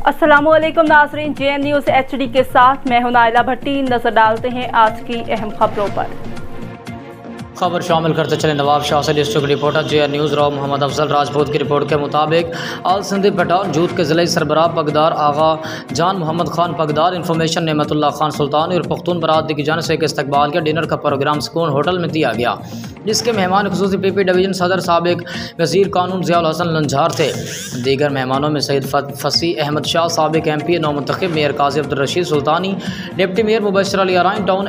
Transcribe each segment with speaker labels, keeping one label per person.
Speaker 1: अस्सलामुअलैकुम नाज़रीन, JN news HD के साथ मैं हूं नाइला भट्टी। नजर डालते हैं आज की अहम खबरों पर।
Speaker 2: खबर शामिल करते चले। नवाब शाह से district reporter JN news Rao Mohammad Afzal Rajput की रिपोर्ट के मुताबिक आल सिंधी पठान जूथ के ज़िले सरबराह पगदार आगा जान मोहम्मद खान पगदार इंफॉर्मेशन नेमतुल्लाह खान सुल्तानी और पख्तून बरादरी की जानिब से एक इस्तकबाल के डिनर का प्रोग्राम सुकून होटल में दिया गया, जिसके मेहमान खुसूसी PP डिवीज़न सदर साबिक वज़ीर कानून ज़ियाउल हसन लंझार थे। दीगर मेहमानों में सईद फसीह अहमद शाह साबिक MP नौमुंतखब, mayor Qazi Abdul Rashid Sultani, deputy mayor Mubashar Ali Arain town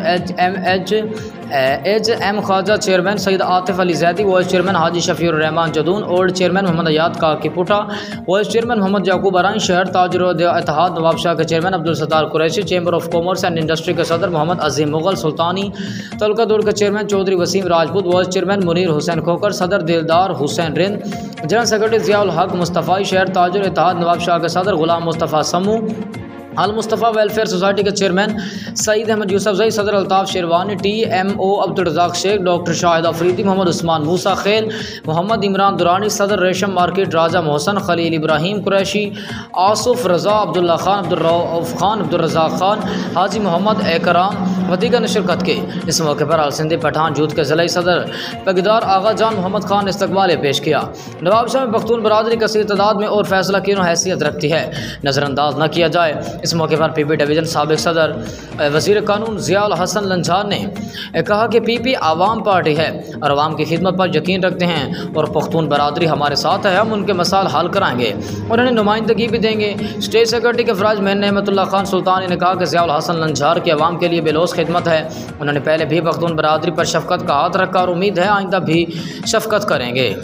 Speaker 2: HM Khawaja, chairman Saeed Atif Ali Zaidi, vice chairman Haji Shafiur Rehman Jadoon, old chairman Mohammad Ayad Kaki Puta, vice chairman Mohammad Yaqub Arain, शहर ताजर इत्तेहाद नवाब शाह के chairman Abdul Sattar Qureshi, chamber of commerce and industry के सदर मोहम्मद अजीम मुगल सुल्तानी, तलका दूर के chairman Chaudhry Waseem Rajput, vice chairman Munir Hussain खोकर, सदर दिलदार हुसैन रिंद, जनरल सेक्रेटरी ज़ियाउल हक मुस्तफ़ा, शहर ताजर इत्तेहाद नवाब शाह के सदर गुलाम मुस्तफ़ा समू, अल मुस्तफ़ा वेलफेयर सोसाइटी के चेयरमैन सईद अहमद यूसुफ जई, सदर अल्ताफ़ शेरवानी, TMO अब्दुल रज़ाक शेख, डॉक्टर शाहिद अफरीदी, मोहम्मद उस्मान मूसा खेल, मोहम्मद इमरान दुरानी, सदर रेशम मार्केट राजा मोहसन, खलील इब्राहिम कुरैशी, आसुफ रज़ा, अब्दुल्ला खान, अब्दुल रऊफ़ खान, अब्दुल रज़ाक खान, हाजी मोहम्मद एकराम वदीगर ने शिरकत की। इस मौके पर आल सिंधी पठान जूथ के ज़िले सदर पगदार आगा जान मोहम्मद खान ने इस्तकबाल पेश किया। नवाब शाह में पख्तून बरादरी कसीर तादाद में और फैसला की हैसियत रखती है, नज़रअंदाज न किया जाए। इस मौके पर PP डिवीज़न साबिक सदर वज़ीर कानून ज़ियाउल हसन लंझार ने कहा कि PP आवाम पार्टी है और आवाम की खिदमत पर यकीन रखते हैं और पख्तून बरादरी हमारे साथ है, हम उनके मसाइल हल कराएंगे और उन्हें नुमाइंदगी भी देंगे। स्टेट सेक्रेटरी के फराज मेन नेमतुल्लाह खान सुल्तानी ने कहा कि ज़ियाउल हसन लंझार की आवाम के लिए बेलोस खिदमत है। उन्होंने पहले भी पख्तून बरादरी पर शफ़क़त का हाथ रखा और उम्मीद है आइंदा भी शफ़क़त करेंगे।